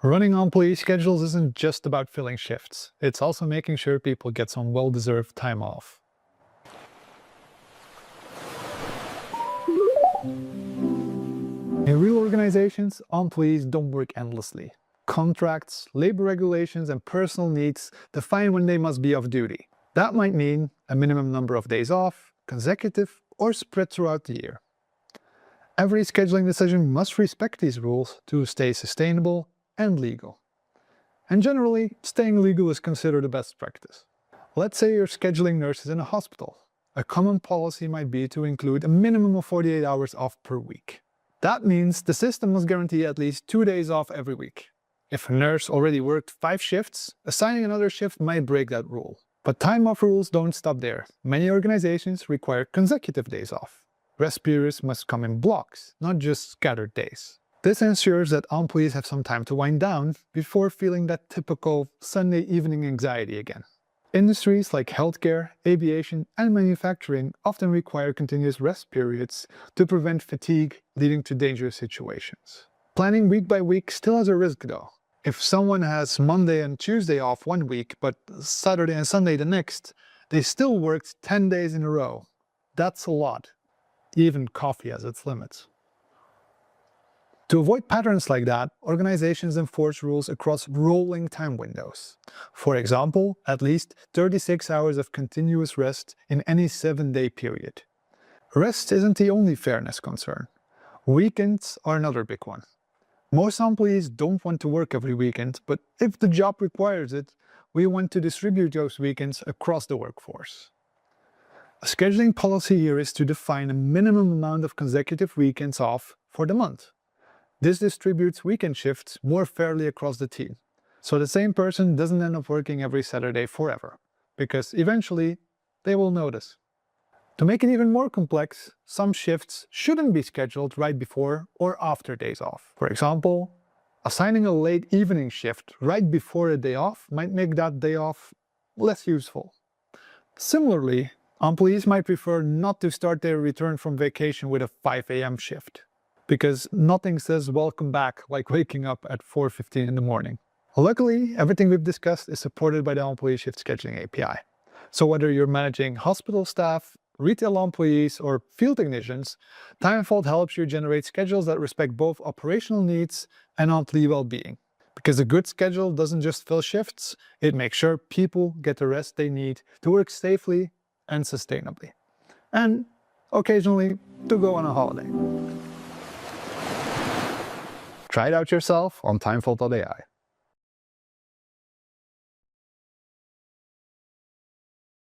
Running employee schedules isn't just about filling shifts. It's also making sure people get some well-deserved time off. In real organizations, employees don't work endlessly. Contracts, labor regulations, and personal needs define when they must be off duty. That might mean a minimum number of days off, consecutive, or spread throughout the year. Every scheduling decision must respect these rules to stay sustainable and legal. And generally, staying legal is considered the best practice. Let's say you're scheduling nurses in a hospital. A common policy might be to include a minimum of 48 hours off per week. That means the system must guarantee at least 2 days off every week. If a nurse already worked 5 shifts, assigning another shift might break that rule. But time off rules don't stop there. Many organizations require consecutive days off. Rest periods must come in blocks, not just scattered days. This ensures that employees have some time to wind down before feeling that typical Sunday evening anxiety again. Industries like healthcare, aviation, and manufacturing often require continuous rest periods to prevent fatigue leading to dangerous situations. Planning week by week still has a risk though. If someone has Monday and Tuesday off one week, but Saturday and Sunday the next, they still worked 10 days in a row. That's a lot. Even coffee has its limits. To avoid patterns like that, organizations enforce rules across rolling time windows. For example, at least 36 hours of continuous rest in any 7-day period. Rest isn't the only fairness concern. Weekends are another big one. Most employees don't want to work every weekend, but if the job requires it, we want to distribute those weekends across the workforce. A scheduling policy here is to define a minimum amount of consecutive weekends off for the month. This distributes weekend shifts more fairly across the team, so the same person doesn't end up working every Saturday forever, because eventually they will notice. To make it even more complex, some shifts shouldn't be scheduled right before or after days off. For example, assigning a late evening shift right before a day off might make that day off less useful. Similarly, employees might prefer not to start their return from vacation with a 5 a.m. shift, because nothing says welcome back like waking up at 4:15 in the morning. Luckily, everything we've discussed is supported by the Employee Shift Scheduling API. So whether you're managing hospital staff, retail employees, or field technicians, Timefold helps you generate schedules that respect both operational needs and employee well-being. Because a good schedule doesn't just fill shifts, it makes sure people get the rest they need to work safely and sustainably. And occasionally, to go on a holiday. Try it out yourself on timefold.ai.